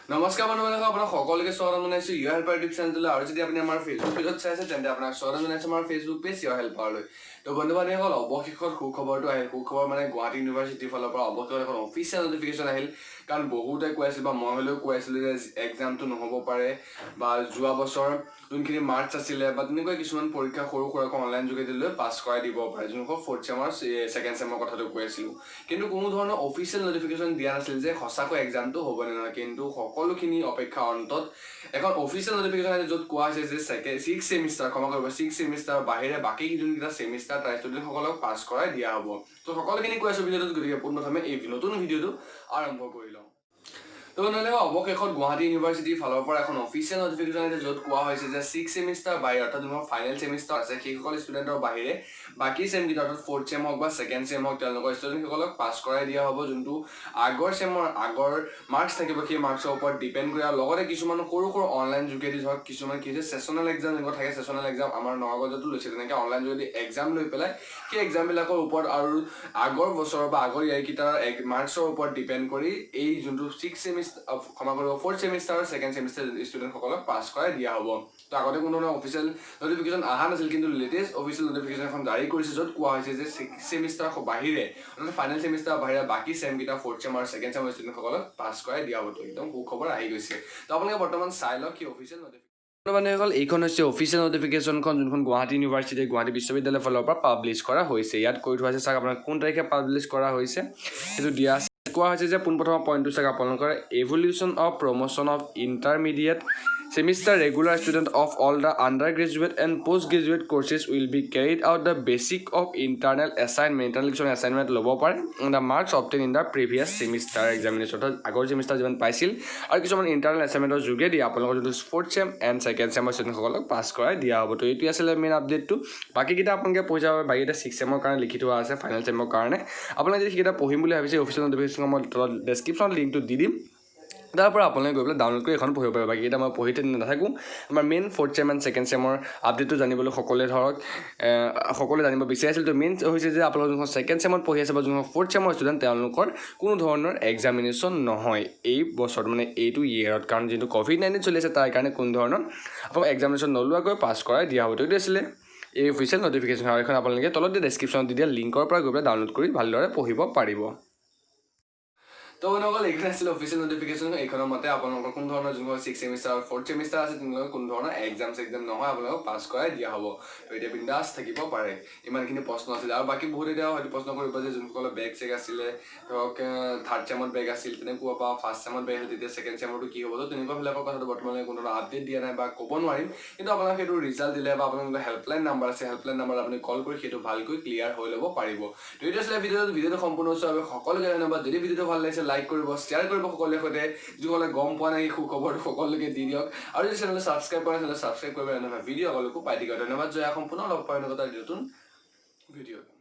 নমস্কাৰ বন্ধুসকল, আপোনাক সকলোকে স্বাগতম জনাইছো ইউ হেল্পাৰ ইউটিউব চেনেললৈ। আৰু যদি আপুনি আমাৰ ফেচবুক পেজত চাইছে তেন্তে আপোনাক স্বাগতম জনাইছো আমাৰ ফেচবুক পেজ ইউ হেল্পাৰলৈ। তো বন্ধু বান্ধৱীসকল, অৱশেষত সুখবৰটো আহিল। সুখবৰ মানে গুৱাহাটী ইউনিভাৰ্চিটিৰ ফালৰ পৰা অৱশেষত এখন অফিচিয়েল নটিফিকেশ্যন আহিল। কাৰণ বহুতে কৈ আছিল বা মই হ'লেও কৈ আছিলোঁ যে এক্সামটো নহ'ব পাৰে বা যোৱা বছৰ যোনখিনি মাৰ্কছ আছিলে বা তেনেকুৱা কিছুমান পৰীক্ষা সৰু সুৰাকৈ অনলাইন যোগেদি লৈ পাছ কৰাই দিব পাৰে, যোনখন ফ'ৰ্থ চেমৰ ছেকেণ্ড চেমৰ কথাটো কৈ আছিলোঁ। কিন্তু কোনো ধৰণৰ অফিচিয়েল নটিফিকেশ্যন দিয়া নাছিল যে সঁচাকৈ এক্সামটো হ'ব নে নহয়। কিন্তু সকলোখিনি অপেক্ষা অন্তত এখন অফিচিয়েল নটিফিকেশ্যন আছে য'ত কোৱা হৈছে যে ছিক্স ছেমিষ্টাৰ বাহিৰে বাকী যোনকেইটা ছেমিষ্টাৰ তাৰ ষ্টুডেণ্টসকলক পাছ কৰাই দিয়া হ'ব। তো সকলোখিনি কৈ আছোঁ ভিডিঅ'টোত, গতিকে পোনপ্ৰথমে এই নতুন ভিডিঅ'টো আৰম্ভ কৰি লওঁ। তো নহ'লে অৱশেষত গুৱাহাটী ইউনিভাৰ্চিটিৰ ফালৰ পৰা এখন অফিচিয়েল নটিফিকেশ্যন আছে য'ত কোৱা হৈছে যে ছিক্স ছেমিষ্টাৰ বাহিৰে, অৰ্থাৎ যোনখন ফাইনেল ছেমিষ্টাৰ আছে সেইসকল ষ্টুডেণ্টৰ বাহিৰে বাকী ছেমকেইটা, অৰ্থাৎ ফ'ৰ্থ ছেম হওক বা ছেকেণ্ড ছেম হওক, তেওঁলোকৰ ষ্টুডেণ্টসকলক পাছ কৰাই দিয়া হ'ব। যোনটো আগৰ ছেমৰ আগৰ মাৰ্কছ থাকিব সেই মাৰ্কছৰ ওপৰত ডিপেণ্ড কৰে। আৰু লগতে কিছুমান সৰু সৰু অনলাইন যোগেদি ধৰক কিছুমান কি হৈছে ছেচনেল এক্সাম এনেকুৱা থাকে। ছেচনেল এক্সাম আমাৰ নগাঁৱতো লৈছে, তেনেকৈ অনলাইন যোগেদি এক্সাম লৈ পেলাই সেই এক্সামবিলাকৰ ওপৰত আৰু আগৰ বছৰৰ বা আগৰ ইয়াৰকেইটাৰ মাৰ্কছৰ ওপৰত ডিপেণ্ড কৰি এই যোনটো ফ'ৰ্থ ছেমিষ্টাৰ ছেকেণ্ড ছেমিষ্টাৰ ষ্টুডেণ্টসকলক পাছ কৰাই দিয়া হ'ব। তো আগতে কোনো ধৰণৰ অফিচিয়েল নটিফিকেশ্যন অহা নাছিল, কিন্তু লেটেষ্ট অফিচিয়েল নটিফিকেশ্যন এখন জাৰি কৰিছে য'ত কোৱা হৈছে যে ছিক্স ছেমিষ্টাৰ বাহিৰে, অৰ্থাৎ ফাইনেল ছেমিষ্টাৰ বাহিৰে বাকী ছেমকেইটা ফ'ৰ্থ ছেম আৰু ছেকেণ্ড ছেমৰ ষ্টুডেণ্টসকলক পাছ কৰাই দিয়া হ'ব। তো একদম সুখবৰ আহি গৈছে। তো আপোনালোকে বৰ্তমান চাই লওক কি অফিচিয়েল নটিফিকেশ্যন। বান্ধৱীসকল, এইখন হৈছে অফিচিয়েল নটিফিকেশ্যনখন, যোনখন গুৱাহাটী ইউনিভাৰ্চিটি গুৱাহাটী বিশ্ববিদ্যালয়ৰ ফালৰ পৰা পাব্লিছ কৰা হৈছে। ইয়াত কৈ থোৱা আছে চাওক আপোনাক কোন তাৰিখে পাব্লিছ কৰা হৈছে সেইটো দিয়া আছে। কোৱা হৈছে যে পোনপ্ৰথমৰ পইণ্টটো চাওক আপোনালোকৰ evaluation of promotion of intermediate semester regular student of all the undergraduate and postgraduate courses will be carried out the basic of internal assignment ল'ব পাৰে the marks obtained in the previous semester examination, আগৰ semester যিমান পাইছিল আৰু কিছুমান internal এছাইনমেণ্টৰ যোগেদি আপোনালোকৰ যোনটো ফ'ৰ্থ ছেম এণ্ড ছেকেণ্ড ছেমৰ ষ্টুডেণ্টসকলক পাছ কৰাই দিয়া হ'ব। তো এইটোৱে আছিলে মেইন আপডেটটো। বাকীকেইটা আপোনালোকে পঢ়ি যাব। বাকীকেইটা ছিক্স ছেমৰ কাৰণে লিখি থোৱা আছে, ফাইনেল ছেমৰ কাৰণে। আপোনালোকে যদি সেইকেইটা পঢ়িম বুলি ভাবিছে অফিচিয়েল নটিফিকেশ্যন মই তলত ডেছক্ৰিপশ্যনত লিংকটো দি দিম, তাৰ পৰা আপোনালোকে গৈ পেলাই ডাউনলোড কৰি এখন পঢ়িব পাৰিব। বাকীকেইটা মই পঢ়ি নাথাকোঁ। আমাৰ main fourth sem and second ছেমৰ আপডেটটো জানিবলৈ সকলোৱে জানিব বিচাৰিছিল। তো মেইন হৈছে যে আপোনালোকৰ যোনখন ছেকেণ্ড ছেমত পঢ়ি আছে বা যোনখন ফ'ৰ্থ ছেমৰ ষ্টুডেণ্ট তেওঁলোকৰ কোনো ধৰণৰ এক্সামিনেশ্যন নহয় এই বছৰত, মানে এইটো ইয়েৰত। কাৰণ যিটো COVID-19 চলি আছে তাৰ কাৰণে কোনো ধৰণৰ আপোনালোক এক্সামিনেশ্যন নোলোৱাকৈ পাছ কৰাই দিয়া হ'ব। তো এইটো আছিলে এই অফিচিয়েল নটিফিকেশ্যন। আৰু এখন আপোনালোকে তলত দিয়া ডেছক্ৰিপশ্যনত দি দিয়া লিংকৰ পৰা গৈ পেলাই ডাউনলোড কৰি ভালদৰে পঢ়িব পাৰিব। তো বন্ধুসকল, এইখন আছিলে অফিচিয়েল নটিফিকেশ্যন। এইখনৰ মতে আপোনালোকৰ কোনো ধৰণৰ যোনখন ছিক্স ছেমিষ্টাৰ আৰু ফ'ৰ্থ ছেমিষ্টাৰ আছে তেওঁলোকৰ কোনো ধৰণৰ এক্সাম নহয়, আপোনালোকক পাছ কৰাই দিয়া হ'ব। তো এতিয়া বিন্দাছ থাকিব পাৰে। ইমানখিনি প্ৰশ্ন আছিলে। আৰু বাকী বহুত এতিয়া হয়তো প্ৰশ্ন কৰিব যে যোনসকলৰ বেগ চেগ আছিলে, ধৰক থাৰ্ড ছেমত বেগ আছিল তেনেকুৱা, বা ফাৰ্ষ্ট ছেমত বেগ আছিল, তেতিয়া ছেকেণ্ড ছেমৰটো কি হ'ব। তো তেনেকুৱাবিলাকৰ কথাটো বৰ্তমানে কোনো ধৰণৰ আপডেট দিয়া নাই বা ক'ব নোৱাৰিম। কিন্তু আপোনাক সেইটো ৰিজাল্ট দিলে বা আপোনালোকৰ হেল্পলাইন নাম্বাৰ আছে, হেল্পলাইন নাম্বাৰত আপুনি কল কৰি সেইটো ভালকৈ ক্লিয়াৰ হৈ ল'ব পাৰিব। তো এইটো আছিলে ভিডিঅ'টো সম্পূৰ্ণ চোৱাৰ বাবে সকলোকে ধন্যবাদ। যদি ভিডিঅ'টো ভাল লাগিছে লাইক কৰিব, শ্বেয়াৰ কৰিব সকলোৰে সৈতে। যিসকলে গম পোৱা নাই এই সুখবৰটো সকলোকে দি দিয়ক। আৰু যদি চেনেলটো ছাবস্ক্ৰাইব কৰা চেনেল ছাবস্ক্ৰাইব কৰিব, এনেকুৱা ভিডিঅ' সকলোকো পাই দিয়ক। ধন্যবাদ। জয়া সম্পূৰ্ণ লগ পাই নতুন ভিডিঅ'।